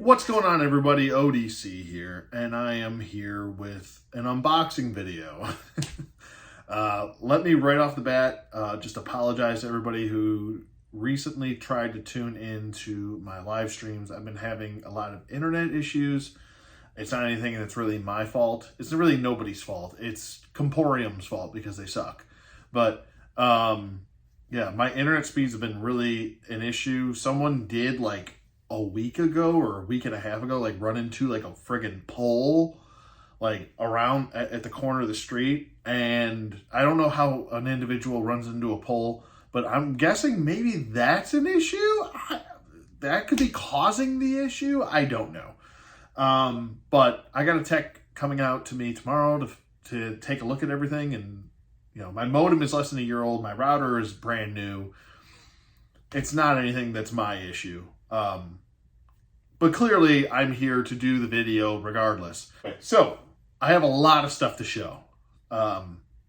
What's going on, everybody? ODC here, and I am here with an unboxing video. Let me right off the bat just apologize to everybody who recently tried to tune into my live streams. I've been having a lot of internet issues. It's not anything that's really my fault. It's really nobody's fault. It's Comporium's fault because they suck. But yeah, my internet speeds have been really an issue. Someone did like a week ago or a week and a half ago, like run into like a friggin' pole, like around at the corner of the street. And I don't know how an individual runs into a pole, but I'm guessing maybe that's an issue. That could be causing the issue. I don't know. But I got a tech coming out to me tomorrow to take a look at everything. And, you know, my modem is less than a year old. My router is brand new. It's not anything that's my issue. But clearly I'm here to do the video regardless. So I have a lot of stuff to show.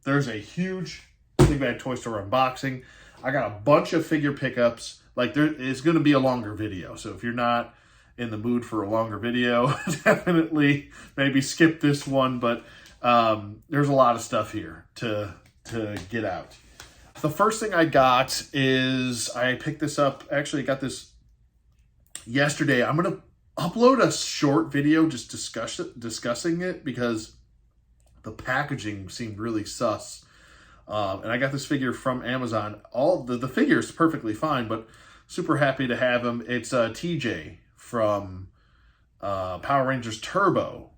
There's a huge Big Bad Toy Store unboxing. I got a bunch of figure pickups. Like, there is going to be a longer video. So if you're not in the mood for a longer video, definitely maybe skip this one. But there's a lot of stuff here to get out. The first thing I got is I picked this up. Actually, I got this yesterday. I'm going to upload a short video just discussing it because the packaging seemed really sus. And I got this figure from Amazon. All the figure is perfectly fine, but super happy to have him. It's TJ from Power Rangers Turbo.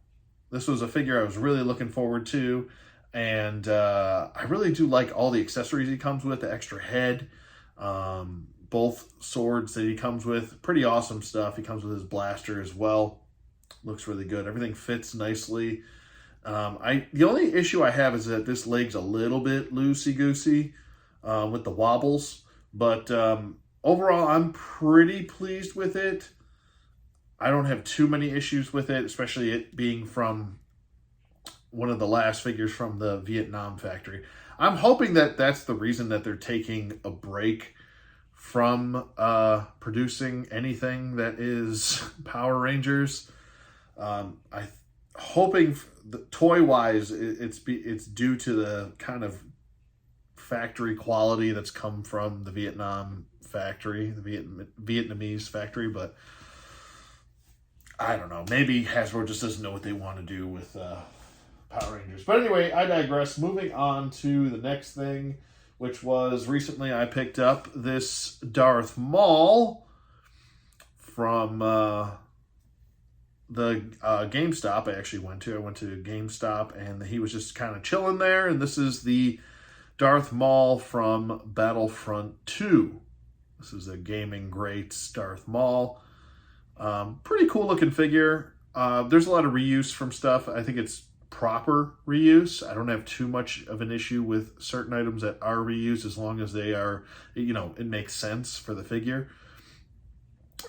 This was a figure I was really looking forward to. And I really do like all the accessories he comes with, the extra head, both swords that he comes with. Pretty awesome stuff. He comes with his blaster as well. Looks really good. Everything fits nicely. The only issue I have is that this leg's a little bit loosey-goosey with the wobbles. But overall, I'm pretty pleased with it. I don't have too many issues with it, especially it being from one of the last figures from the Vietnam factory. I'm hoping that that's the reason that they're taking a break from producing anything that is Power Rangers. I'm hoping toy-wise it's due to the kind of factory quality that's come from the Vietnam factory, the Vietnamese factory, but I don't know. Maybe Hasbro just doesn't know what they want to do with Power Rangers. But anyway, I digress. Moving on to the next thing, which was recently I picked up this Darth Maul from the GameStop I actually went to. I went to GameStop and he was just kind of chilling there. And this is the Darth Maul from Battlefront 2. This is a gaming greats Darth Maul. Pretty cool looking figure. There's a lot of reuse from stuff. I think it's proper reuse. I don't have too much of an issue with certain items that are reused as long as they are, you know, it makes sense for the figure.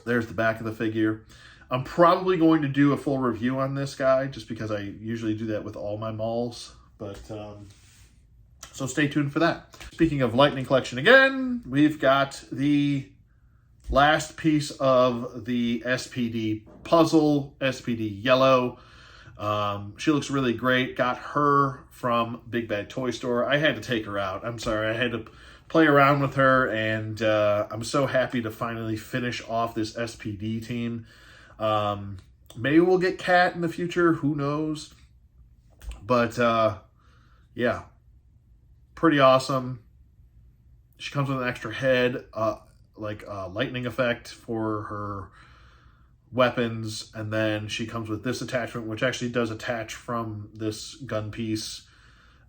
There's the back of the figure. I'm probably going to do a full review on this guy just because I usually do that with all my Mauls. But so stay tuned for that. Speaking of Lightning Collection again, we've got the last piece of the SPD puzzle, SPD Yellow. She looks really great. Got her from Big Bad Toy Store. I had to take her out. I'm sorry. I had to play around with her, and I'm so happy to finally finish off this SPD team. Maybe we'll get Cat in the future. Who knows? But, yeah. Pretty awesome. She comes with an extra head, like a lightning effect for her weapons, and then she comes with this attachment, which actually does attach from this gun piece.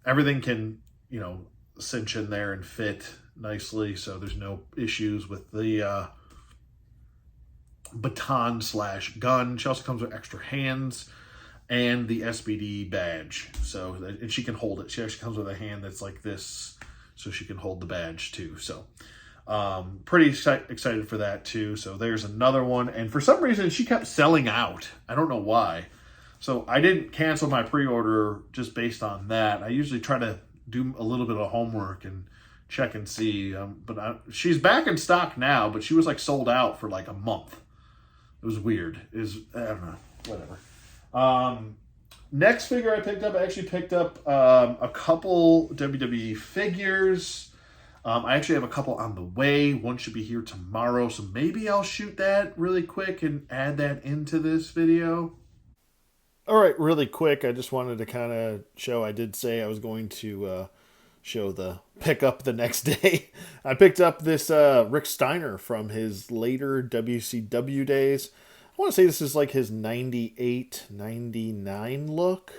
Everything can, you know, cinch in there and fit nicely, so there's no issues with the baton / gun. She also comes with extra hands and the SPD badge, so and she can hold it. She actually comes with a hand that's like this, so she can hold the badge too. So pretty excited for that too. So there's another one, and for some reason she kept selling out. I don't know why. So I didn't cancel my pre-order just based on that. I usually try to do a little bit of homework and check and see. She's back in stock now, but she was like sold out for like a month. It was weird. I don't know. Whatever. Next figure I picked up, I actually picked up a couple WWE figures. I actually have a couple on the way. One should be here tomorrow, so maybe I'll shoot that really quick and add that into this video. All right, really quick, I just wanted to kind of show, I did say I was going to show the pickup the next day. I picked up this Rick Steiner from his later WCW days. I want to say this is like his 98, 99 look.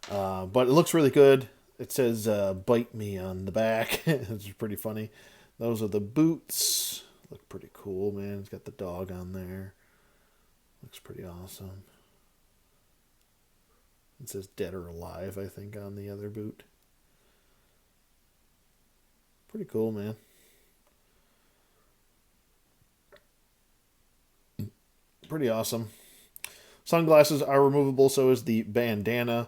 But it looks really good. It says, bite me on the back. It's pretty funny. Those are the boots. Look pretty cool, man. It's got the dog on there. Looks pretty awesome. It says dead or alive, I think, on the other boot. Pretty cool, man. Pretty awesome. Sunglasses are removable, so is the bandana.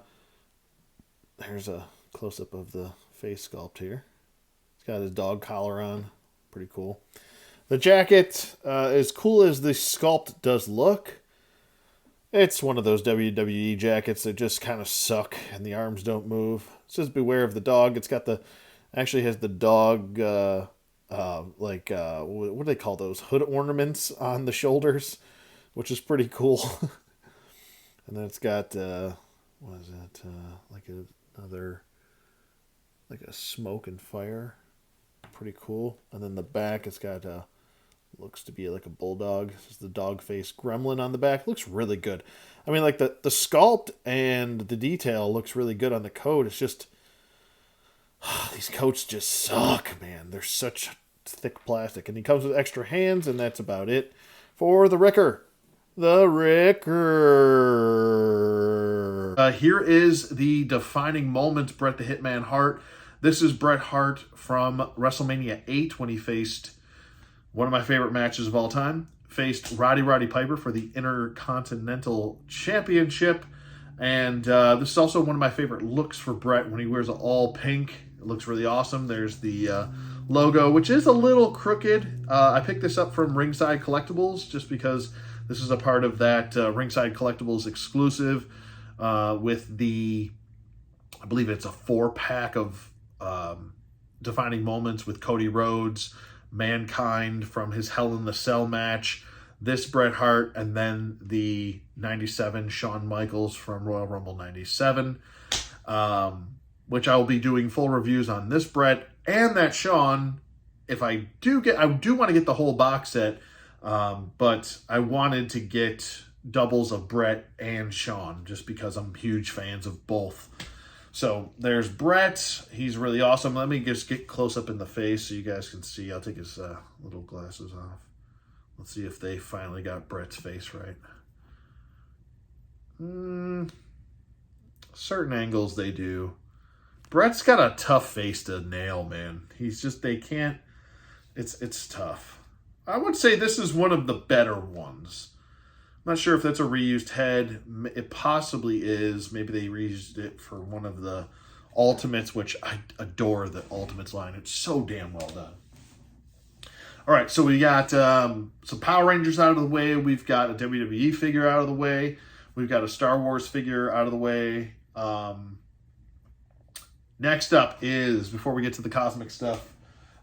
There's a close-up of the face sculpt here. He's got his dog collar on. Pretty cool. The jacket, as cool as the sculpt does look, it's one of those WWE jackets that just kind of suck and the arms don't move. It says beware of the dog. It's got actually has the dog, what do they call those? Hood ornaments on the shoulders, which is pretty cool. And then it's got, what is that? Another, like a smoke and fire. Pretty cool. And then the back, it's got, looks to be like a bulldog. This is the dog face gremlin on the back. Looks really good. I mean, like the sculpt and the detail looks really good on the coat. It's just, these coats just suck, man. They're such thick plastic. And he comes with extra hands, and that's about it for the Ricker. The Ricker. Here is the defining moments, Bret the Hitman Hart. This is Bret Hart from WrestleMania 8 when he faced one of my favorite matches of all time. Faced Roddy Piper for the Intercontinental Championship. And this is also one of my favorite looks for Bret when he wears all pink. It looks really awesome. There's the logo, which is a little crooked. I picked this up from Ringside Collectibles just because this is a part of that Ringside Collectibles exclusive with the, I believe it's a 4-pack of defining moments with Cody Rhodes, Mankind from his Hell in the Cell match, this Bret Hart, and then the 97 Shawn Michaels from Royal Rumble 97, which I will be doing full reviews on this Bret and that Shawn. If I do want to get the whole box set, but I wanted to get doubles of Bret and Shawn just because I'm huge fans of both. So there's Bret. He's really awesome. Let me just get close up in the face so you guys can see. I'll take his little glasses off. Let's see if they finally got Bret's face right. Certain angles they do. Bret's got a tough face to nail, man. He's just, they can't, it's tough. I would say this is one of the better ones. I'm not sure if that's a reused head. It possibly is. Maybe they reused it for one of the Ultimates, which I adore the Ultimates line. It's so damn well done. All right, so we got some Power Rangers out of the way. We've got a WWE figure out of the way. We've got a Star Wars figure out of the way. Next up is, before we get to the cosmic stuff,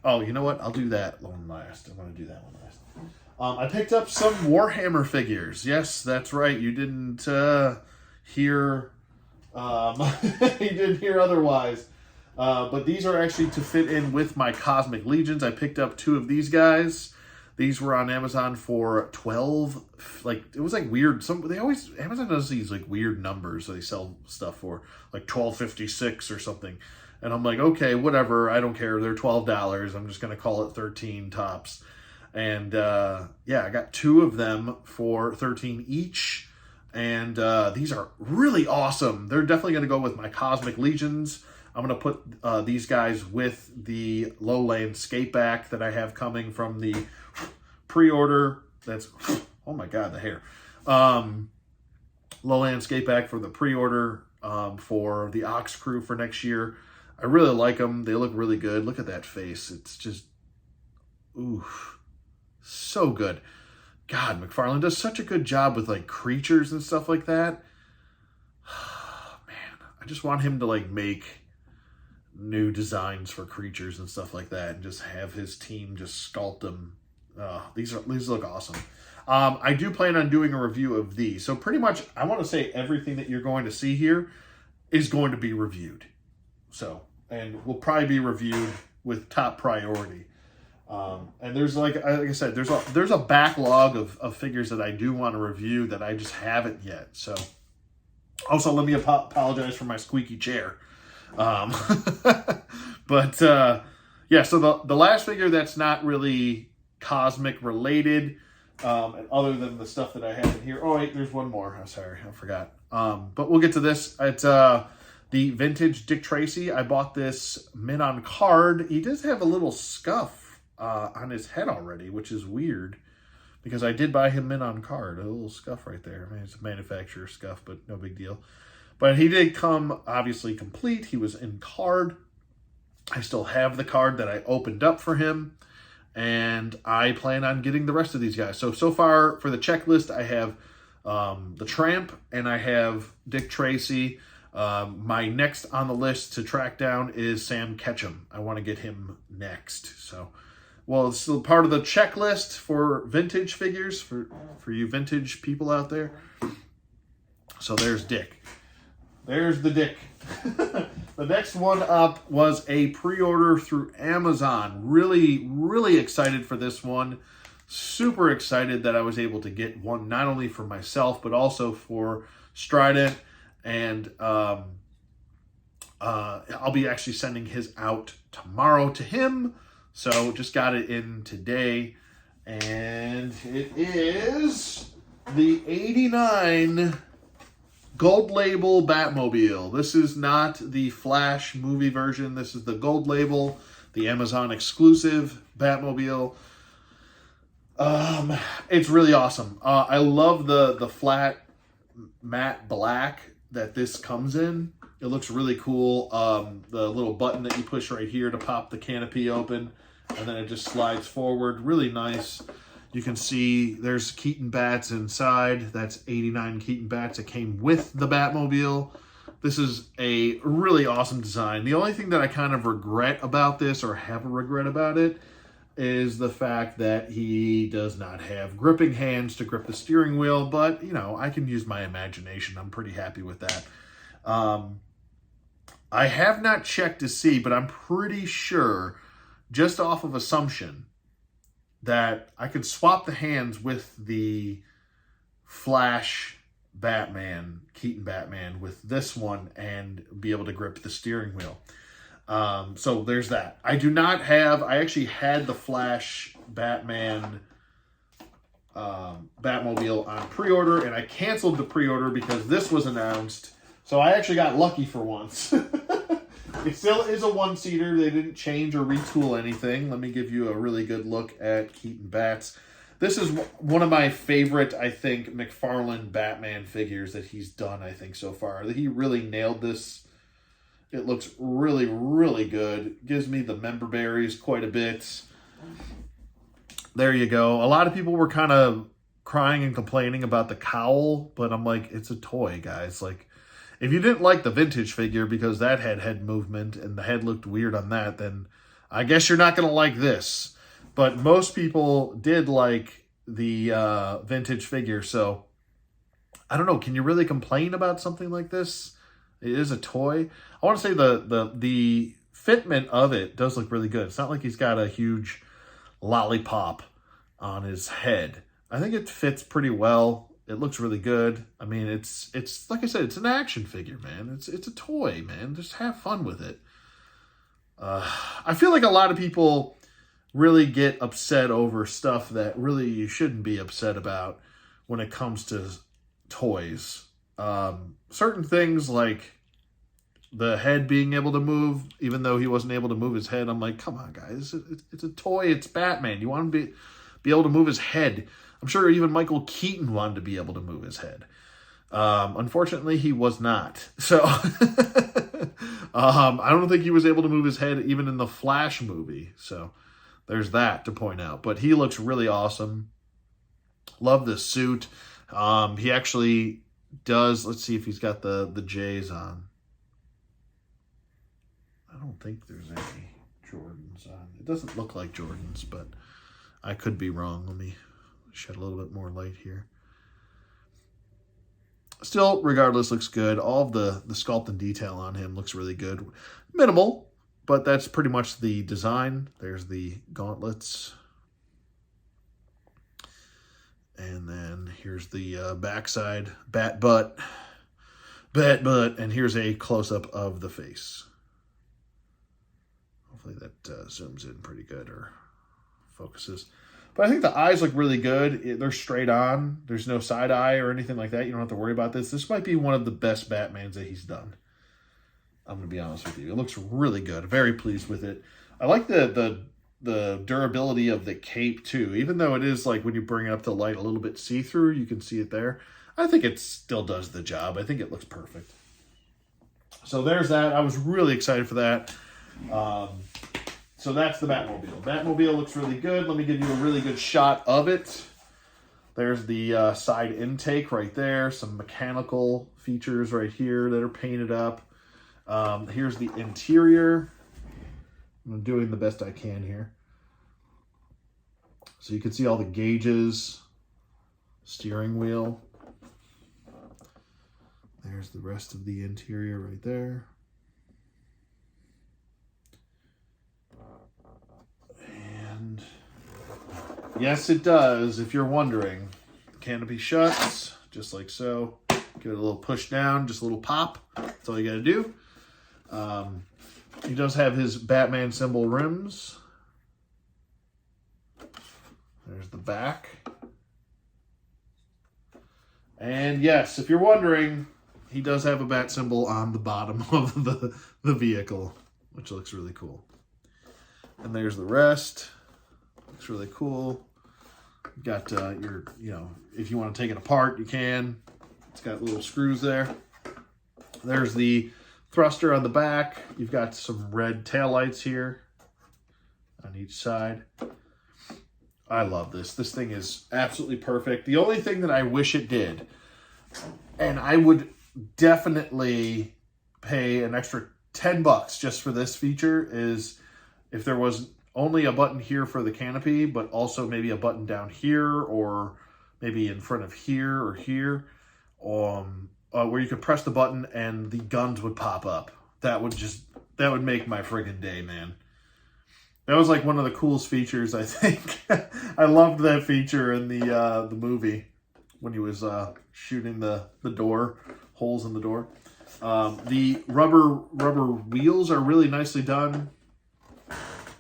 oh, you know what? I'll do that one last. I'm going to do that one last. I picked up some Warhammer figures. Yes, that's right. You didn't hear. You didn't hear otherwise. But these are actually to fit in with my Cosmic Legions. I picked up 2 of these guys. These were on Amazon for 12. Like, it was like weird. Amazon does these like weird numbers that they sell stuff for, like $12.56 or something. And I'm like, okay, whatever. I don't care. They're $12. I'm just gonna call it 13 tops. And yeah, I got 2 of them for 13 each. And these are really awesome. They're definitely going to go with my Cosmic Legions. I'm going to put these guys with the Lowland Skateback that I have coming from the pre-order. That's, oh my God, the hair. Lowland Skateback for the pre-order for the Ox Crew for next year. I really like them. They look really good. Look at that face. It's just, ooh. So good. God, McFarlane does such a good job with like creatures and stuff like that. Man, I just want him to like make new designs for creatures and stuff like that and just have his team just sculpt them. These look awesome. I do plan on doing a review of these. So pretty much, I want to say everything that you're going to see here is going to be reviewed. So, and will probably be reviewed with top priority. And there's like I said, there's a backlog of figures that I do want to review that I just haven't yet. So, also let me apologize for my squeaky chair. But yeah, so the last figure that's not really cosmic related, other than the stuff that I have in here. Oh wait, there's one more. I'm sorry, I forgot. But we'll get to this. It's the vintage Dick Tracy. I bought this mint on card. He does have a little scuff on his head already, which is weird because I did buy him mint on card. A little scuff right there. I mean, it's a manufacturer scuff, but no big deal. But he did come obviously complete. He was in card. I still have the card that I opened up for him, and I plan on getting the rest of these guys. So far for the checklist, I have the Tramp and I have Dick Tracy. My next on the list to track down is Sam Ketchum. I want to get him next. So, well, it's still part of the checklist for vintage figures for you vintage people out there. So there's Dick. There's the Dick. The next one up was a pre-order through Amazon. Really, really excited for this one. Super excited that I was able to get one, not only for myself, but also for Strident. And I'll be actually sending his out tomorrow to him. So just got it in today. And it is the 89 Gold Label Batmobile. This is not the Flash movie version. This is the Gold Label, the Amazon exclusive Batmobile. It's really awesome. I love the flat matte black that this comes in. It looks really cool. The little button that you push right here to pop the canopy open, and then it just slides forward. Really nice. You can see there's Keaton bats inside. That's 89 Keaton bats that came with the Batmobile. This is a really awesome design. The only thing that I kind of regret about this, or have a regret about it, is the fact that he does not have gripping hands to grip the steering wheel. But, you know, I can use my imagination. I'm pretty happy with that. I have not checked to see, but I'm pretty sure, just off of assumption, that I could swap the hands with the Flash Batman, Keaton Batman, with this one and be able to grip the steering wheel. So there's that. I do not have, I actually had the Flash Batman Batmobile on pre-order, and I canceled the pre-order because this was announced. So I actually got lucky for once. It still is a one-seater. They didn't change or retool anything. Let me give you a really good look at Keaton Bats. This is one of my favorite, I think, McFarlane Batman figures that he's done, I think, so far. He really nailed this. It looks really, really good. Gives me the member berries quite a bit. There you go. A lot of people were kind of crying and complaining about the cowl, but I'm like, it's a toy, guys. Like, if you didn't like the vintage figure because that had head movement and the head looked weird on that, then I guess you're not going to like this. But most people did like the vintage figure, so I don't know. Can you really complain about something like this? It is a toy. I want to say the fitment of it does look really good. It's not like he's got a huge lollipop on his head. I think it fits pretty well. It looks really good. I mean, it's like I said, it's an action figure, man. It's a toy, man. Just have fun with it. I feel like a lot of people really get upset over stuff that really you shouldn't be upset about when it comes to toys. Certain things like the head being able to move, even though he wasn't able to move his head. I'm like, come on, guys. It's a toy. It's Batman. You want him to be able to move his head. I'm sure even Michael Keaton wanted to be able to move his head. Unfortunately, he was not. So, I don't think he was able to move his head even in the Flash movie. So, there's that to point out. But he looks really awesome. Love this suit. He actually does, let's see if he's got the J's on. I don't think there's any Jordans on. It doesn't look like Jordans, but I could be wrong. Let me shed a little bit more light here. Still, regardless, looks good. All of the sculpt and detail on him looks really good. Minimal, but that's pretty much the design. There's the gauntlets. And then here's the backside, bat butt, and here's a close-up of the face. Hopefully that zooms in pretty good or focuses. But I think the eyes look really good. They're straight on. There's no side eye or anything like that. You don't have to worry about this. This might be one of the best Batmans that he's done. I'm going to be honest with you. It looks really good. Very pleased with it. I like the durability of the cape too. Even though it is like when you bring it up to light a little bit see-through, you can see it there. I think it still does the job. I think it looks perfect. So there's that. I was really excited for that. So that's the Batmobile. Batmobile looks really good. Let me give you a really good shot of it. There's the side intake right there. Some mechanical features right here that are painted up. Here's the interior. I'm doing the best I can here. So you can see all the gauges, steering wheel. There's the rest of the interior right there. And yes, it does. If you're wondering, canopy shuts just like so. Give it a little push down, just a little pop. That's all you got to do. He does have his Batman symbol rims. There's the back. And yes, if you're wondering, he does have a bat symbol on the bottom of the vehicle, which looks really cool. And there's the rest. Looks really cool. You got your, if you want to take it apart, you can. It's got little screws there. There's the thruster on the back. You've got some red taillights here on each side. I love this. This thing is absolutely perfect. The only thing that I wish it did, and I would definitely pay an extra $10 just for this feature, is if there was only a button here for the canopy, but also maybe a button down here or maybe in front of here or here, where you could press the button and the guns would pop up. That would make my friggin' day, man. That was like one of the coolest features, I think. I loved that feature in the movie when he was shooting the door, holes in the door. The rubber wheels are really nicely done.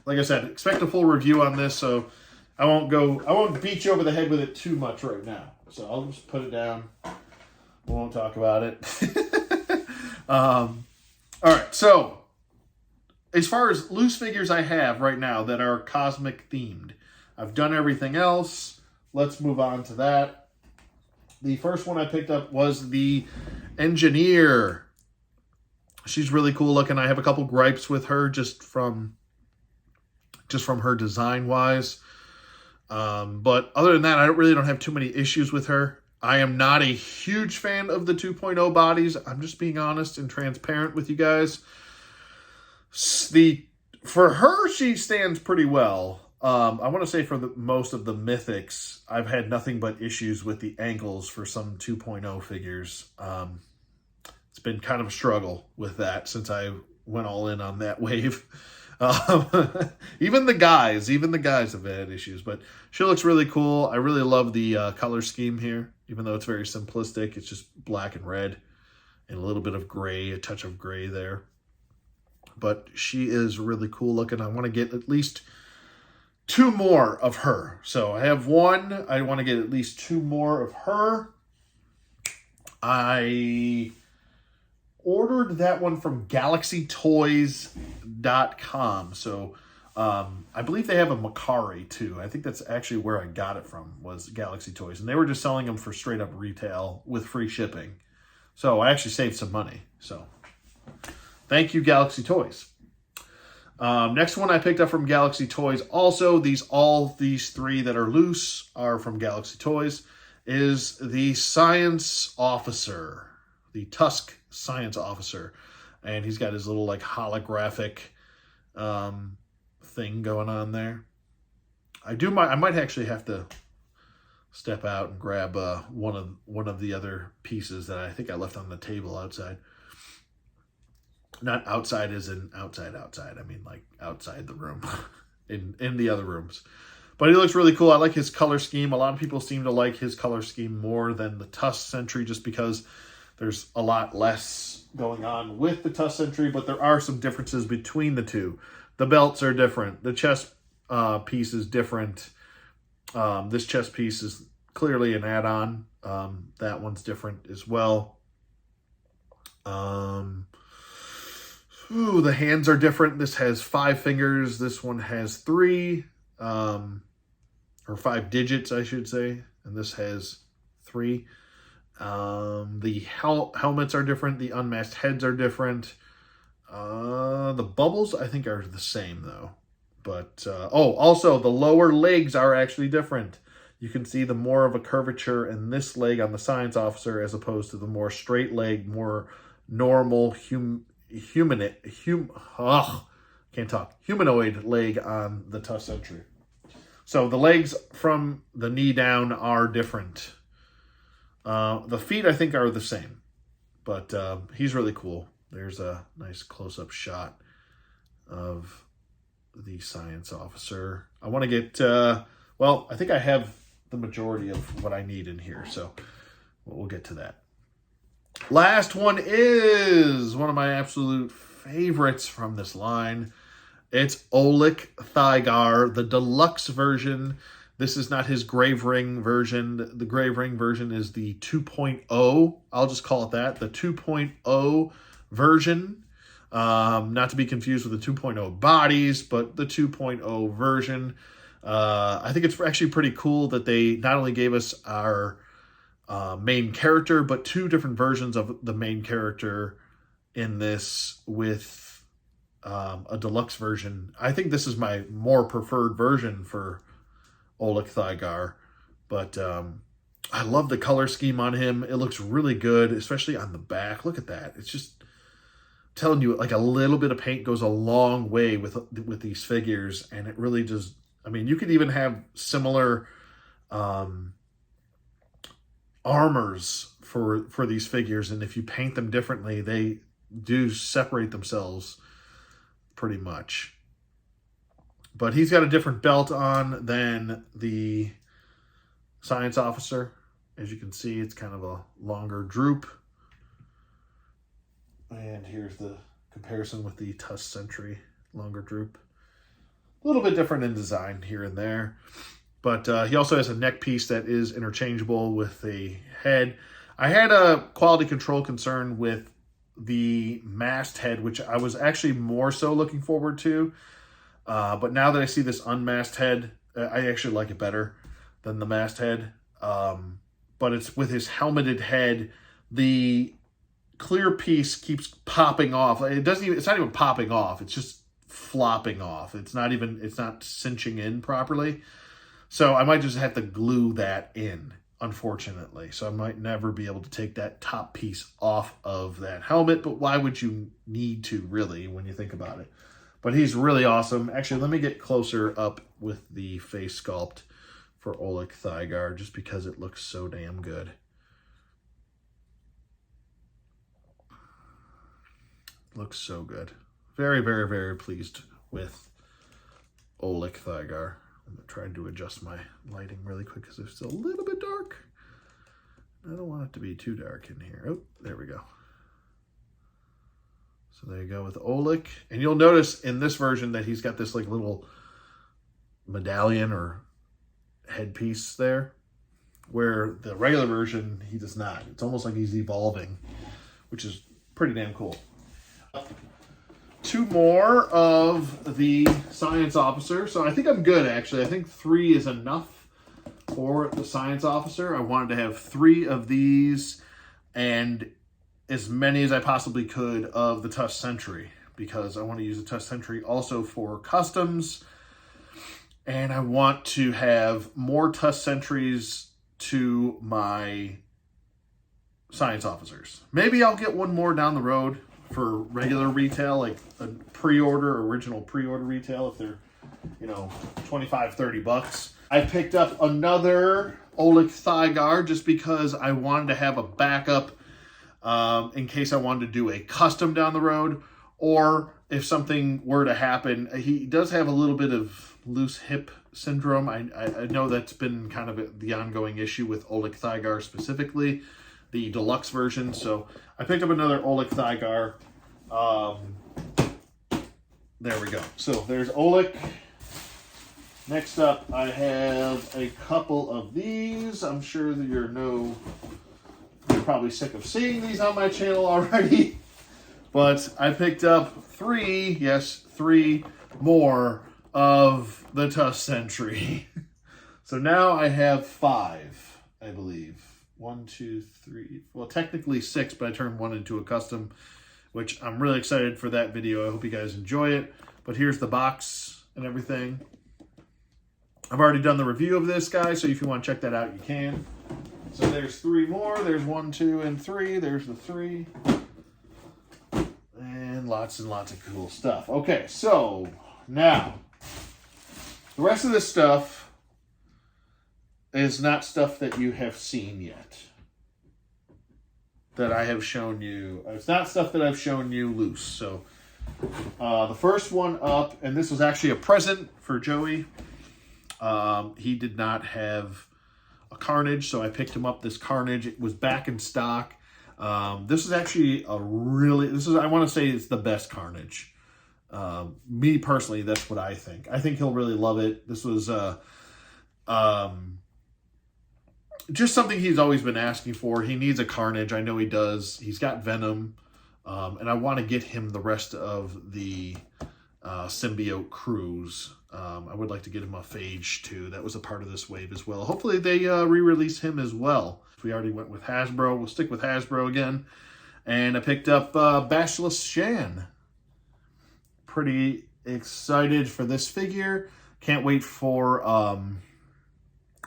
Like I said, expect a full review on this, so I won't beat you over the head with it too much right now. So I'll just put it down. We won't talk about it. All right, so as far as loose figures I have right now that are cosmic themed, I've done everything else. Let's move on to that. The first one I picked up was the Engineer. She's really cool looking. I have a couple gripes with her just from her design wise. But other than that, I really don't have too many issues with her. I am not a huge fan of the 2.0 bodies. I'm just being honest and transparent with you guys. For her, she stands pretty well. I want to say for most of the Mythics, I've had nothing but issues with the ankles for some 2.0 figures. It's been kind of a struggle with that since I went all in on that wave. Even the guys have had issues, but she looks really cool. I really love the color scheme here, even though it's very simplistic. It's just black and red and a little bit of gray, a touch of gray there. But she is really cool looking. I want to get at least 2 more of her. So I have 1. I want to get at least 2 more of her. I ordered that one from galaxytoys.com. So I believe they have a Macari too. I think that's actually where I got it from, was Galaxy Toys. And they were just selling them for straight up retail with free shipping. So I actually saved some money. So thank you, Galaxy Toys. Next one I picked up from Galaxy Toys. Also, all these three that are loose are from Galaxy Toys. Is the Science Officer, the Tusk Science Officer, and he's got his little like holographic thing going on there. I might actually have to step out and grab one of the other pieces that I think I left on the table outside. Not outside as in outside. I mean like outside the room, in the other rooms. But he looks really cool. I like his color scheme. A lot of people seem to like his color scheme more than the Tusk Sentry, just because there's a lot less going on with the Tusk Sentry. But there are some differences between the two. The belts are different. The chest piece is different. This chest piece is clearly an add-on. That one's different as well. The hands are different. This has 5 fingers. This one has 3, or 5 digits, I should say. And this has 3. The helmets are different. The unmasked heads are different. The bubbles, I think, are the same, though. But, also, the lower legs are actually different. You can see the more of a curvature in this leg on the Science Officer as opposed to the more straight leg, more normal humanoid leg on the Tusk Sentry. So the legs from the knee down are different. The feet, I think, are the same. But he's really cool. There's a nice close-up shot of the Science Officer. I want to get, I think I have the majority of what I need in here. So we'll get to that. Last one is one of my absolute favorites from this line. It's Oleg Thygar, the deluxe version. This is not his Grave Ring version. The Grave Ring version is the 2.0. I'll just call it that. The 2.0 version. Not to be confused with the 2.0 bodies, but the 2.0 version. I think it's actually pretty cool that they not only gave us our main character, but 2 different versions of the main character in this with a deluxe version. I think this is my more preferred version for Oleg Thygar, but I love the color scheme on him. It looks really good, especially on the back. Look at that. It's just telling you, like, a little bit of paint goes a long way with these figures, and it really just, I mean, you could even have similar armors for these figures, and if you paint them differently, they do separate themselves pretty much. But he's got a different belt on than the Science Officer. As you can see, it's kind of a longer droop. And here's the comparison with the Tusk Sentry, longer droop. A little bit different in design here and there. But he also has a neck piece that is interchangeable with the head. I had a quality control concern with the masked head, which I was actually more so looking forward to. But now that I see this unmasked head, I actually like it better than the masked head. But it's with his helmeted head, the clear piece keeps popping off. It's not even popping off. It's just flopping off. It's not cinching in properly. So I might just have to glue that in, unfortunately. So I might never be able to take that top piece off of that helmet. But why would you need to, really, when you think about it? But he's really awesome. Actually, let me get closer up with the face sculpt for Oleg Thygar, just because it looks so damn good. Looks so good. Very, very, very pleased with Oleg Thygar. I'm trying to adjust my lighting really quick because it's still a little bit dark. I don't want it to be too dark in here. Oh, there we go. So there you go with Oleg. And you'll notice in this version that he's got this like little medallion or headpiece there, where the regular version, he does not. It's almost like he's evolving, which is pretty damn cool. 2 more of the Science Officer. So I think I'm good, actually. I think 3 is enough for the Science Officer. I wanted to have 3 of these and as many as I possibly could of the Tusk Sentry. because I want to use a Tusk Sentry also for customs. And I want to have more Tusk Sentries to my science officers. Maybe I'll get one more down the road for regular retail, like a original pre-order retail, if they're, you know, 25, 30 bucks. I picked up another Oleg Thygar just because I wanted to have a backup in case I wanted to do a custom down the road, or if something were to happen. He does have a little bit of loose hip syndrome. I know that's been kind of the ongoing issue with Oleg Thygar specifically, the deluxe version. So I picked up another Oleg Thygar. There we go. So there's Oleg. Next up, I have a couple of these. I'm sure that you're probably sick of seeing these on my channel already. But I picked up three more of the Tusk Sentry. So now I have 5, I believe. 1, 2, 3. Well, technically 6, but I turned 1 into a custom, which I'm really excited for that video. I hope you guys enjoy it. But here's the box and everything. I've already done the review of this guy, so if you want to check that out, you can. So there's 3 more. There's 1, 2, and 3. There's the 3. And lots of cool stuff. Okay, so now the rest of this stuff is not stuff that you have seen yet, that I have shown you. It's not stuff that I've shown you loose. So the first one up, and this was actually a present for Joey. He did not have a Carnage, so I picked him up this Carnage. It was back in stock. This is actually I want to say it's the best Carnage. Me personally, that's what I think. I think he'll really love it. This was just something he's always been asking for. He needs a Carnage. I know he does. He's got Venom. And I want to get him the rest of the symbiote crews. I would like to get him a Phage too. That was a part of this wave as well. Hopefully they re-release him as well. We already went with Hasbro. We'll stick with Hasbro again. And I picked up Basilisk Shan. Pretty excited for this figure. Can't wait for...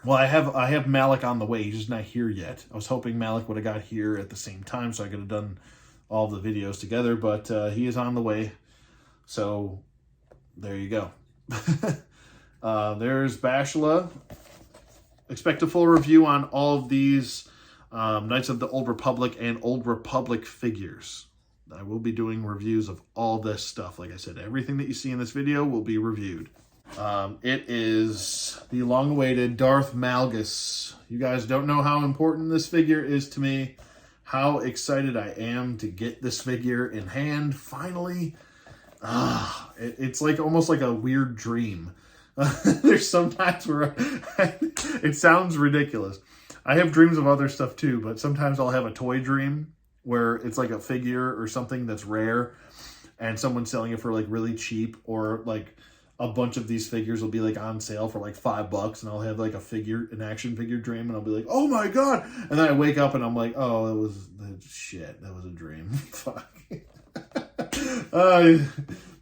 well, I have Malik on the way. He's just not here yet. I was hoping Malik would have got here at the same time so I could have done all the videos together. But he is on the way. So there you go. There's Bashla. Expect a full review on all of these Knights of the Old Republic and Old Republic figures. I will be doing reviews of all this stuff. Like I said, everything that you see in this video will be reviewed. It is the long-awaited Darth Malgus. You guys don't know how important this figure is to me. How excited I am to get this figure in hand, finally. It's like almost like a weird dream. There's sometimes where it sounds ridiculous. I have dreams of other stuff too, but sometimes I'll have a toy dream where it's like a figure or something that's rare and someone's selling it for like really cheap, or like a bunch of these figures will be like on sale for like $5 and I'll have like an action figure dream and I'll be like, oh my God. And then I wake up and I'm like, oh, that was a dream. Fuck.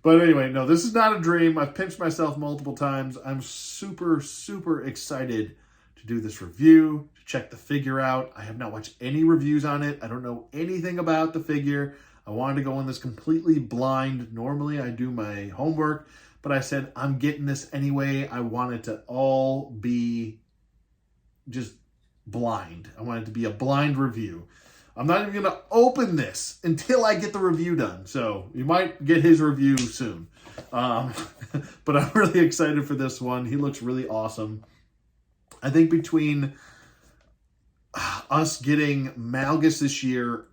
But anyway, no, this is not a dream. I've pinched myself multiple times. I'm super, super excited to do this review, to check the figure out. I have not watched any reviews on it. I don't know anything about the figure. I wanted to go in this completely blind. Normally, I do my homework, but I said, I'm getting this anyway. I want it to all be just blind. I want it to be a blind review. I'm not even going to open this until I get the review done. So you might get his review soon. But I'm really excited for this one. He looks really awesome. I think between us getting Malgus this year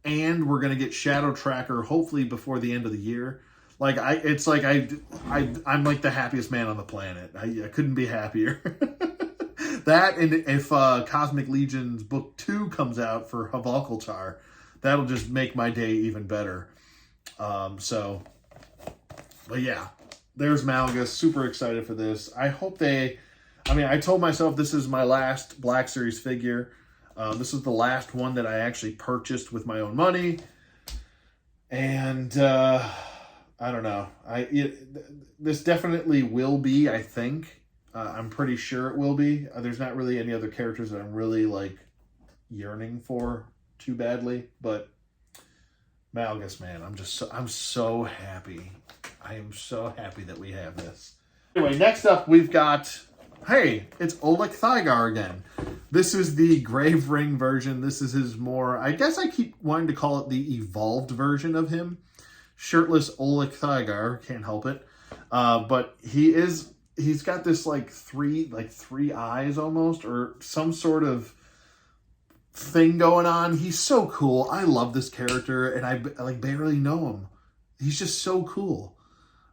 and we're going to get Shadow Tracker hopefully before the end of the year. Like I'm like the happiest man on the planet. I couldn't be happier. That, and if Cosmic Legions Book 2 comes out for Havalkaltar, that'll just make my day even better. But yeah, there's Malgus. Super excited for this. I hope I told myself this is my last Black Series figure. This is the last one that I actually purchased with my own money. And I don't know. This definitely will be, I think. I'm pretty sure it will be. There's not really any other characters that I'm really, like, yearning for too badly. But, Malgus, man, I'm so happy. I am so happy that we have this. Anyway, next up, we've got... Hey, it's Oleg Thygar again. This is the Grave Ring version. This is his more... I guess I keep wanting to call it the evolved version of him. Shirtless Oleg Thygar, can't help it. But he's got this like three eyes almost, or some sort of thing going on. He's so cool. I love this character, and I like barely know him. He's just so cool.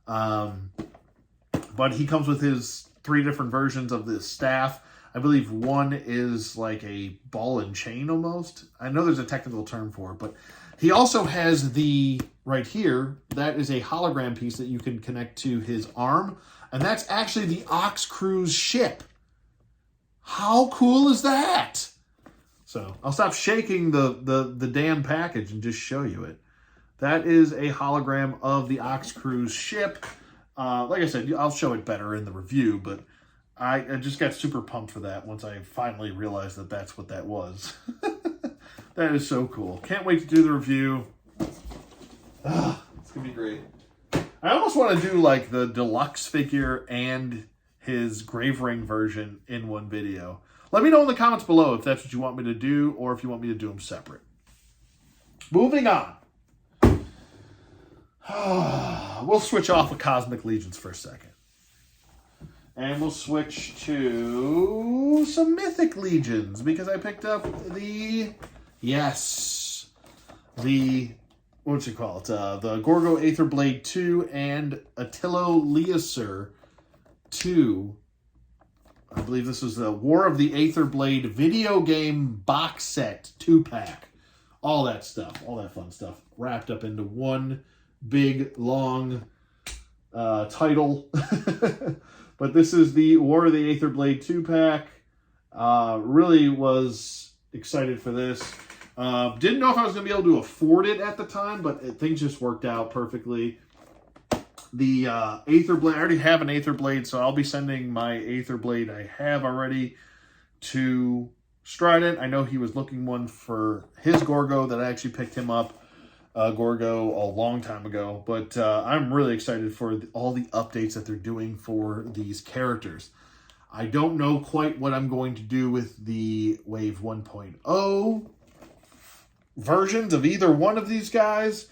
But he comes with his 3 different versions of this staff. I believe one is like a ball and chain almost. I know there's a technical term for it, but he also has the, right here, that is a hologram piece that you can connect to his arm. And that's actually the Ox Cruise ship. How cool is that? So I'll stop shaking the damn package and just show you it. That is a hologram of the Ox Cruise ship. Like I said, I'll show it better in the review, but I just got super pumped for that once I finally realized that that's what that was. That is so cool. Can't wait to do the review. It's going to be great. I almost want to do like the deluxe figure and his Grave Ring version in one video. Let me know in the comments below if that's what you want me to do or if you want me to do them separate. Moving on. We'll switch off of Cosmic Legions for a second. And we'll switch to some Mythic Legions because I picked up the... Yes. The... What's it called? The Gorgo Aetherblade 2 and Attilio Leoser 2. I believe this was the War of the Aetherblade video game box set 2-pack. All that stuff. All that fun stuff. Wrapped up into one big, long title. But this is the War of the Aetherblade 2-pack. Really was excited for this. Didn't know if I was going to be able to afford it at the time, but things just worked out perfectly. The Aetherblade, I already have an Aetherblade, so I'll be sending my Aetherblade I have already to Strident. I know he was looking one for his Gorgo that I actually picked him up. Gorgo a long time ago, but I'm really excited for all the updates that they're doing for these characters. I don't know quite what I'm going to do with the Wave 1.0 versions of either one of these guys.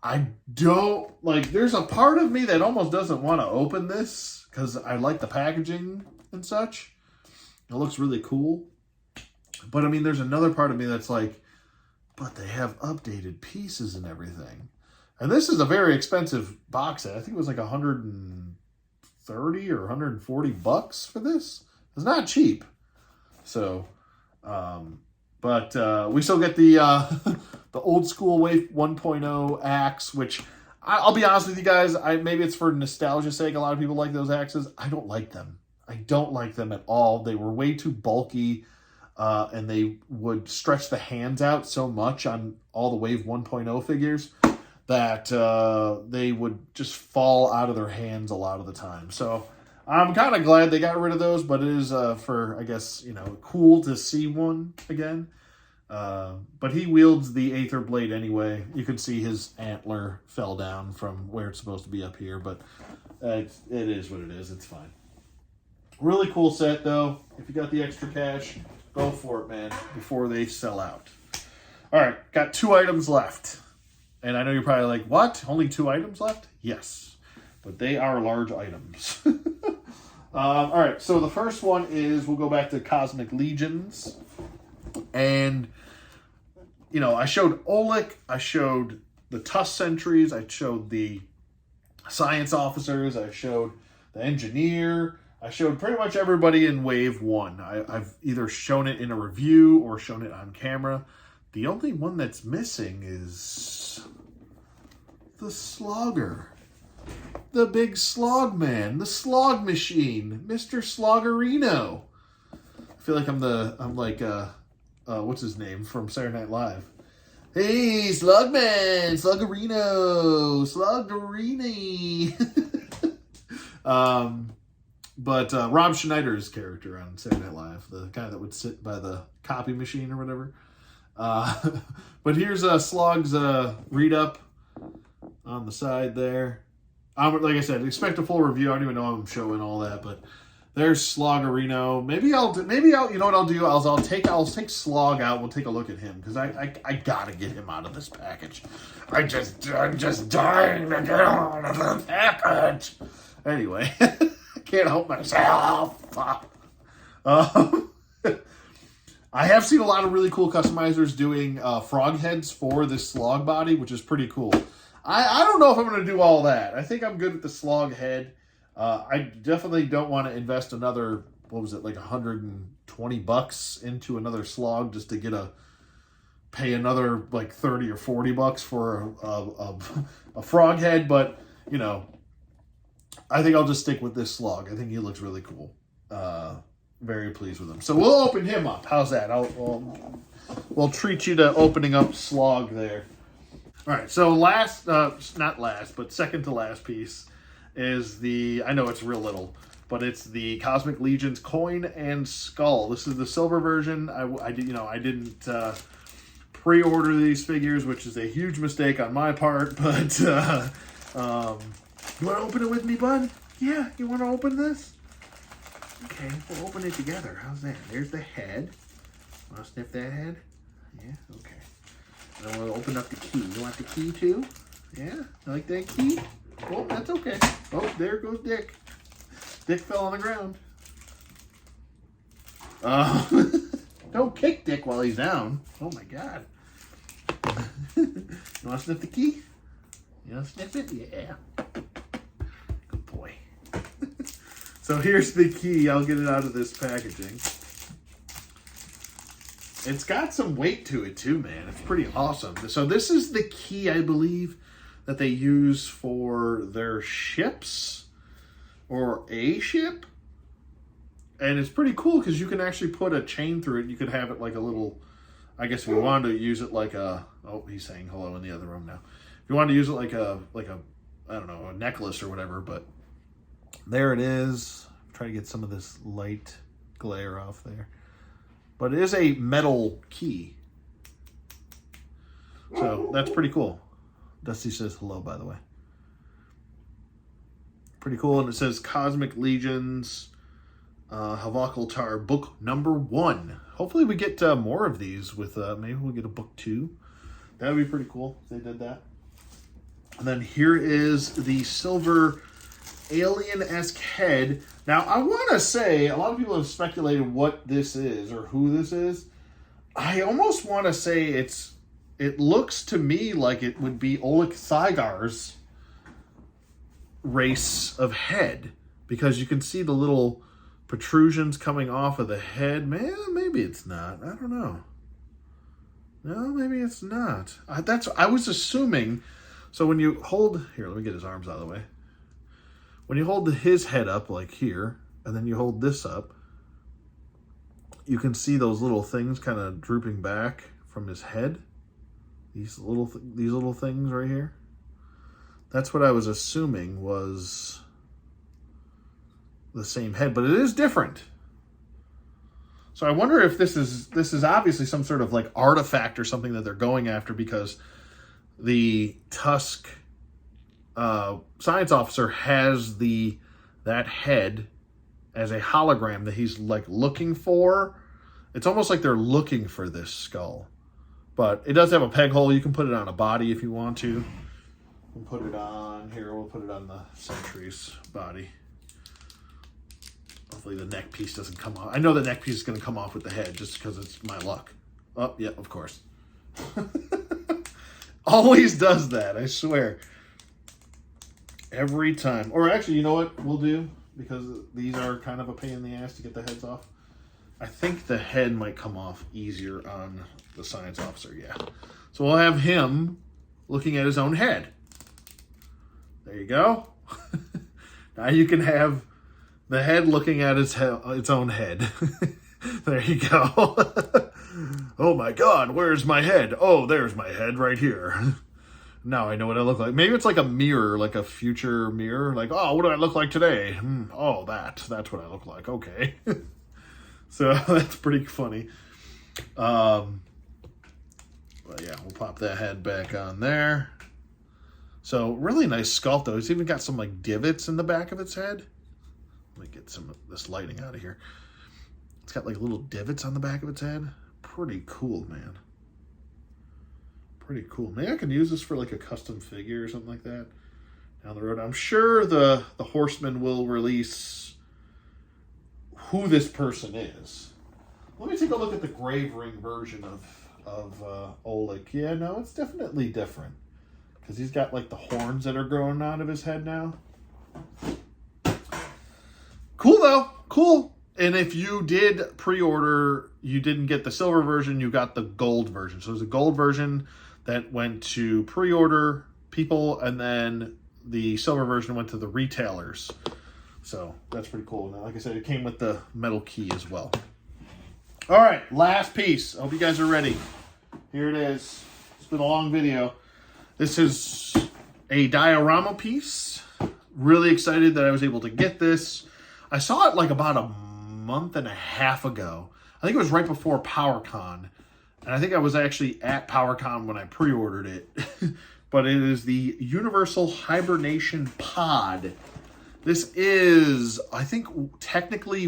I don't, like, there's a part of me that almost doesn't want to open this because I like the packaging and such. It looks really cool. But, I mean, there's another part of me that's like, but they have updated pieces and everything. And this is a very expensive box set. I think it was like 130 or 140 bucks for this. It's not cheap. So, but we still get the the old school Wave 1.0 axe, which I'll be honest with you guys, maybe it's for nostalgia's sake. A lot of people like those axes. I don't like them. I don't like them at all. They were way too bulky. And they would stretch the hands out so much on all the Wave 1.0 figures that they would just fall out of their hands a lot of the time. So I'm kind of glad they got rid of those, but it is for, I guess, cool to see one again. But he wields the Aetherblade anyway. You can see his antler fell down from where it's supposed to be up here, but it is what it is. It's fine. Really cool set, though. If you got the extra cash, go for it, man, before they sell out. All right, got 2 items left. And I know you're probably like, what? Only 2 items left? Yes, but they are large items. All right, so the first one is, we'll go back to Cosmic Legions. And, I showed Oleg, I showed the Tusk Sentries, I showed the Science Officers, I showed the Engineer, I showed pretty much everybody in Wave 1. I've either shown it in a review or shown it on camera. The only one that's missing is the Slogger. The big Slog Man. The Slog Machine. Mr. Sloggerino. I feel like I'm like, what's his name from Saturday Night Live? Hey, Slugman, Sluggerino, Sluggerini. But Rob Schneider's character on Saturday Night Live, the guy that would sit by the copy machine or whatever. But here's Slog's read-up on the side there. Like I said, expect a full review. I don't even know if I'm showing all that, but there's Sloggerino. Maybe I'll you know what I'll do? I'll take Slog out. We'll take a look at him because I gotta get him out of this package. I'm just dying to get out of the package. Anyway, I can't help myself. I have seen a lot of really cool customizers doing frog heads for this Slog body, which is pretty cool. I don't know if I'm going to do all that. I think I'm good with the Slog head. I definitely don't want to invest another, what was it, like $120 into another Slog just to pay another like 30 or $40 for a frog head. But, you know, I think I'll just stick with this Slog. I think he looks really cool. Very pleased with him. So we'll open him up. How's that? We'll treat you to opening up Slog there. All right, so not last, but second to last piece is I know it's real little, but it's the Cosmic Legion's coin and skull. This is the silver version. I didn't pre-order these figures, which is a huge mistake on my part, but you want to open it with me, bud? Yeah, you want to open this? Okay, we'll open it together. How's that? There's the head. Want to sniff that head? Yeah, okay. And we'll open up the key. You want the key too? Yeah? You like that key? Oh, that's okay. Oh, there goes Dick. Dick fell on the ground. Don't kick Dick while he's down. Oh my God. You want to sniff the key? You want to sniff it? Yeah. Good boy. So here's the key. I'll get it out of this packaging. It's got some weight to it too, man. It's pretty awesome. So this is the key, I believe, that they use for their ships or a ship. And it's pretty cool because you can actually put a chain through it. You could have it like a little, I guess if you wanted to use it like a, oh, he's saying hello in the other room now. If you wanted to use it like a, I don't know, a necklace or whatever, but there it is. Try to get some of this light glare off there. But it is a metal key. So that's pretty cool. Dusty says hello, by the way. Pretty cool. And it says Cosmic Legions, Havakaltar book number 1. Hopefully we get more of these with, maybe we'll get a book 2. That would be pretty cool if they did that. And then here is the silver alien-esque head. Now, I want to say, a lot of people have speculated what this is or who this is. I almost want to say it looks to me like it would be Oleg Thygar's race of head, because you can see the little protrusions coming off of the head. Man, maybe it's not. I don't know. No, maybe it's not. I was assuming. So when you hold, here, let me get his arms out of the way. When you hold his head up like here, and then you hold this up, you can see those little things kind of drooping back from his head. These little things right here. That's what I was assuming was the same head, but it is different. So I wonder if this is obviously some sort of like artifact or something that they're going after, because the Tusk science officer has that head as a hologram that he's like looking for. It's almost like they're looking for this skull, but it does have a peg hole. You can put it on a body if you want to. We'll put it on here. We'll put it on the Sentry's body. Hopefully the neck piece doesn't come off. I know the neck piece is going to come off with the head just because it's my luck. Oh, yeah, of course. Always does that, I swear. Every time. Or actually, you know what we'll do? Because these are kind of a pain in the ass to get the heads off. I think the head might come off easier on the science officer, yeah. So we'll have him looking at his own head. There you go. Now you can have the head looking at its own head. There you go. Oh my God, where's my head? Oh, there's my head right here. Now I know what I look like. Maybe it's like a mirror, like a future mirror. Like, oh, what do I look like today? Oh, that's what I look like. Okay. So that's pretty funny. But yeah, we'll pop that head back on there. So really nice sculpt though. It's even got some like divots in the back of its head. Let me get some of this lighting out of here. It's got like little divots on the back of its head. Pretty cool, man. Pretty cool. Maybe I can use this for like a custom figure or something like that down the road. I'm sure the Horseman will release who this person is. Let me take a look at the grave ring version of Oleg. Yeah, no, it's definitely different. Because he's got like the horns that are growing out of his head now. Cool though. Cool. And if you did pre-order, you didn't get the silver version, you got the gold version. So there's a gold version that went to pre-order people, and then the silver version went to the retailers. So that's pretty cool. Now, like I said, it came with the metal key as well. All right, last piece. I hope you guys are ready. Here it is. It's been a long video. This is a diorama piece. Really excited that I was able to get this. I saw it like about a month and a half ago. I think it was right before PowerCon. And I think I was actually at PowerCon when I pre-ordered it. But it is the Universal Hibernation Pod. This is, I think, technically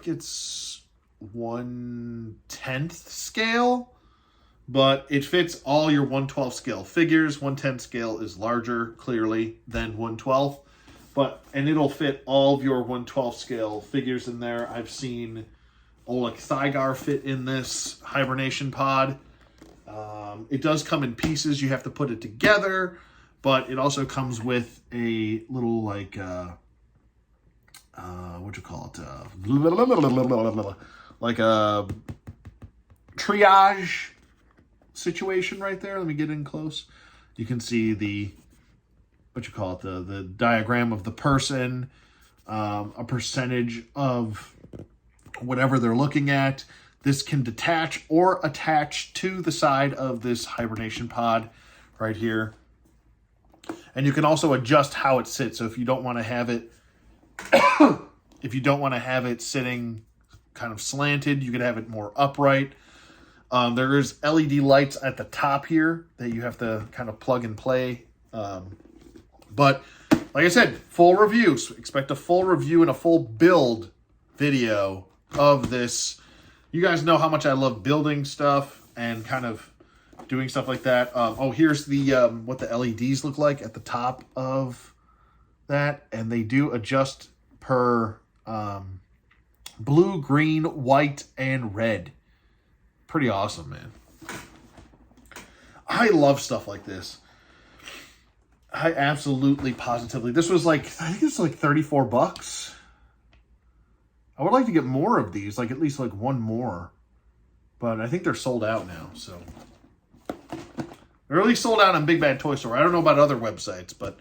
it's 1/10 scale. But it fits all your 1/12 scale figures. 1/10 scale is larger, clearly, than 1/12. And it'll fit all of your 1/12 scale figures in there. I've seen Oleg Thygar fit in this hibernation pod. It does come in pieces. You have to put it together, but it also comes with a little like what you call it? Like a triage situation right there. Let me get in close. You can see the the diagram of the person, a percentage of whatever they're looking at. This can detach or attach to the side of this hibernation pod right here. And you can also adjust how it sits. So if you don't want to have it, sitting kind of slanted, you could have it more upright. There is LED lights at the top here that you have to kind of plug and play. But like I said, full review. So expect a full review and a full build video of this. You guys know how much I love building stuff and kind of doing stuff like that. Here's the what the LEDs look like at the top of that. And they do adjust per blue, green, white, and red. Pretty awesome, man. I love stuff like this. I absolutely positively. This was like, I think it's like $34. I would like to get more of these, like at least like one more. But I think they're sold out now, so. They're at least sold out on Big Bad Toy Store. I don't know about other websites, but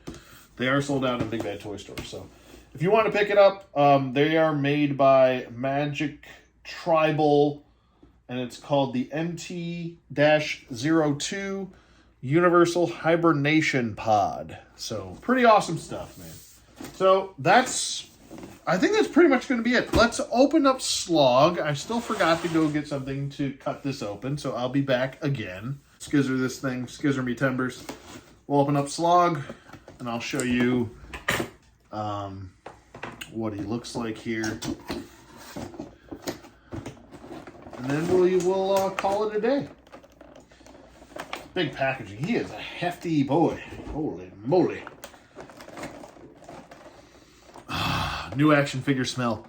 they are sold out on Big Bad Toy Store. So if you want to pick it up, they are made by Magic Tribal, and it's called the MT-02 Universal Hibernation Pod. So pretty awesome stuff, man. So I think that's pretty much going to be it. Let's open up Slog. I still forgot to go get something to cut this open, so I'll be back again. Skizzer this thing. Skizzer me timbers. We'll open up Slog, and I'll show you what he looks like here. And then we'll call it a day. Big packaging. He is a hefty boy. Holy moly. New action figure smell.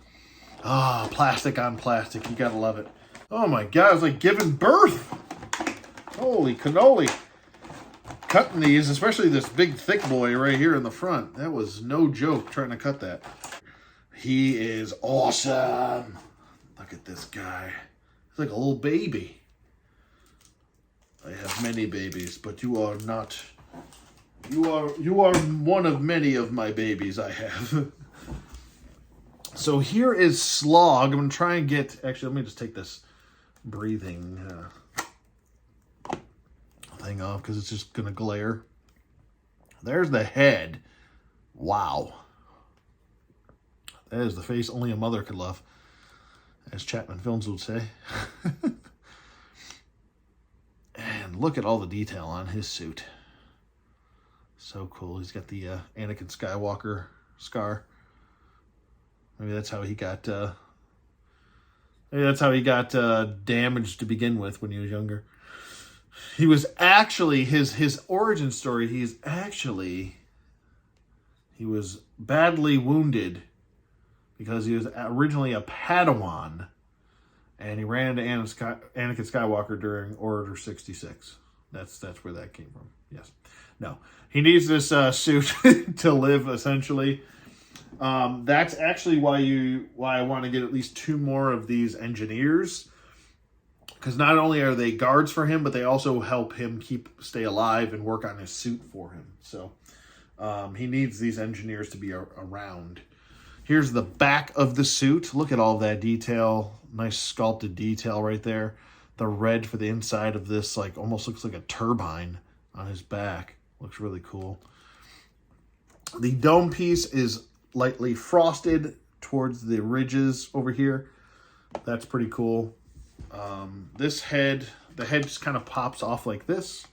Plastic on plastic. You gotta love it. Oh my God, it's like giving birth. Holy cannoli. Cutting these, especially this big thick boy right here in the front. That was no joke trying to cut that. He is awesome. Look at this guy. He's like a little baby. I have many babies, but you are not. You are one of many of my babies I have. So here is Slog. I'm going to try and get... Actually, let me just take this breathing thing off because it's just going to glare. There's the head. Wow. That is the face only a mother could love, as Chapman Films would say. And look at all the detail on his suit. So cool. He's got the Anakin Skywalker scar. Maybe that's how he got damaged to begin with when he was younger. He was actually his origin story, he was badly wounded because he was originally a Padawan, and he ran into Anakin Skywalker during Order 66. That's where that came from. Yes. No. He needs this suit to live, essentially. That's actually why I want to get at least 2 more of these engineers. Because not only are they guards for him, but they also help him stay alive and work on his suit for him. So he needs these engineers to be around. Here's the back of the suit. Look at all that detail. Nice sculpted detail right there. The red for the inside of this almost looks like a turbine on his back. Looks really cool. The dome piece is lightly frosted towards the ridges over here. That's pretty cool. The head just kind of pops off like this.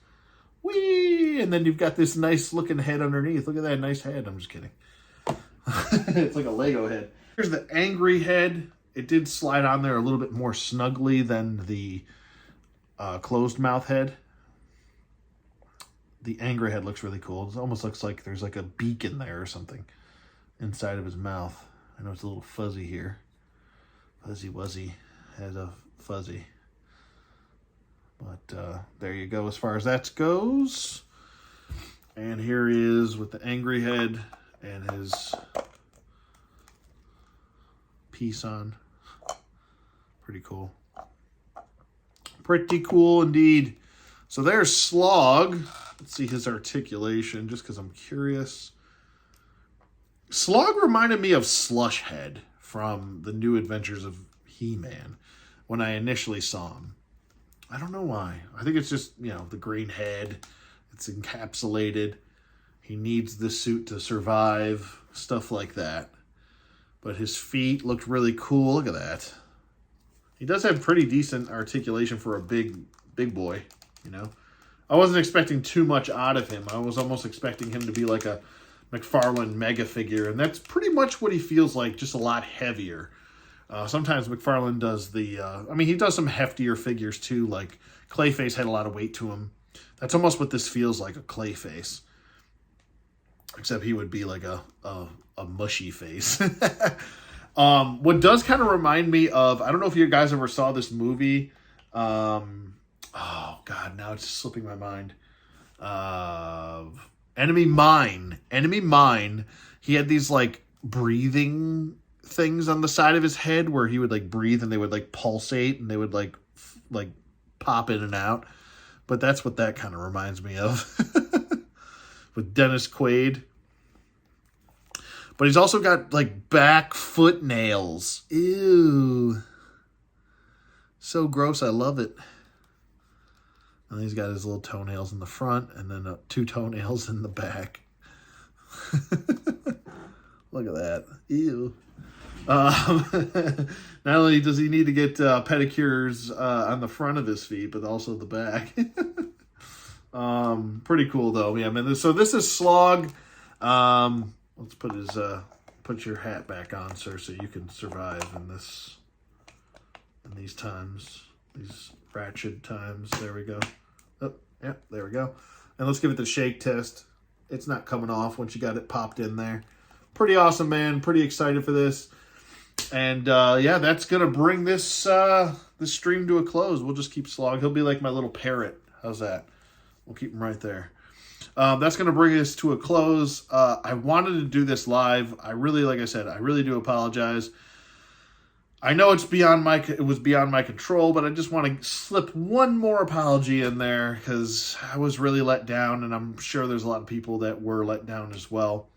Whee! And then you've got this nice looking head underneath. Look at that nice head. I'm just kidding. It's like a Lego head. Here's the angry head. It did slide on there a little bit more snugly than the closed mouth head. The angry head looks really cool. It almost looks like there's like a beak in there or something inside of his mouth. I know it's a little fuzzy here. Fuzzy wuzzy has a fuzzy. But there you go as far as that goes. And here he is with the angry head and his piece on. Pretty cool. Pretty cool indeed. So there's Slog. Let's see his articulation, just because I'm curious. Slog reminded me of Slushhead from the New Adventures of He-Man when I initially saw him. I don't know why. I think it's just, the green head. It's encapsulated. He needs the suit to survive. Stuff like that. But his feet looked really cool. Look at that. He does have pretty decent articulation for a big boy, I wasn't expecting too much out of him. I was almost expecting him to be like a McFarlane mega figure. And that's pretty much what he feels like, just a lot heavier. Sometimes McFarlane does he does some heftier figures too. Like Clayface had a lot of weight to him. That's almost what this feels like, a Clayface. Except he would be like a mushy face. What does kind of remind me of, I don't know if you guys ever saw this movie. Oh God, now it's slipping my mind. Enemy Mine. Enemy Mine. He had these breathing things on the side of his head where he would breathe and they would pulsate and they would pop in and out. But that's what that kind of reminds me of. With Dennis Quaid. But he's also got back foot nails. Ew. So gross, I love it. And he's got his little toenails in the front and then 2 toenails in the back. Look at that. Ew. Not only does he need to get pedicures on the front of his feet, but also the back. Pretty cool though. Yeah, so this is Slog. Let's put your hat back on, sir, so you can survive in these times, these ratchet times. There we go. Oh, yeah, there we go. And let's give it the shake test. It's not coming off once you got it popped in there. Pretty awesome, man. Pretty excited for this. And yeah, that's gonna bring this this stream to a close. We'll just keep Slog. He'll be like my little parrot. How's that? We'll keep him right there. That's going to bring us to a close. I wanted to do this live. Like I said, I really do apologize. I know it was beyond my control, but I just want to slip one more apology in there because I was really let down, and I'm sure there's a lot of people that were let down as well.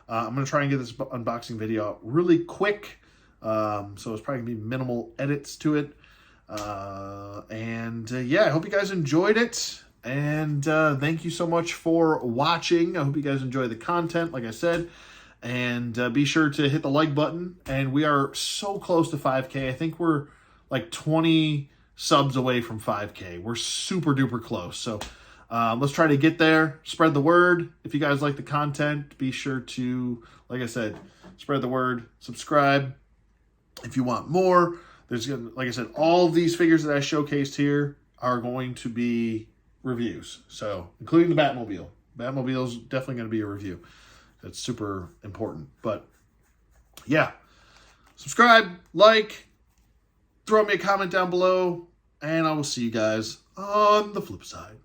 I'm going to try and get this unboxing video out really quick. So it's probably going to be minimal edits to it. Yeah, I hope you guys enjoyed it. And thank you so much for watching. I hope you guys enjoy the content, like I said. And be sure to hit the like button. And we are so close to 5K. I think we're like 20 subs away from 5K. We're super duper close. So let's try to get there. Spread the word. If you guys like the content, be sure to, like I said, spread the word. Subscribe if you want more. There's, like I said, all of these figures that I showcased here are going to be reviews. So including the Batmobile. Batmobile is definitely going to be a review. That's super important. But yeah, subscribe, like, throw me a comment down below, and I will see you guys on the flip side.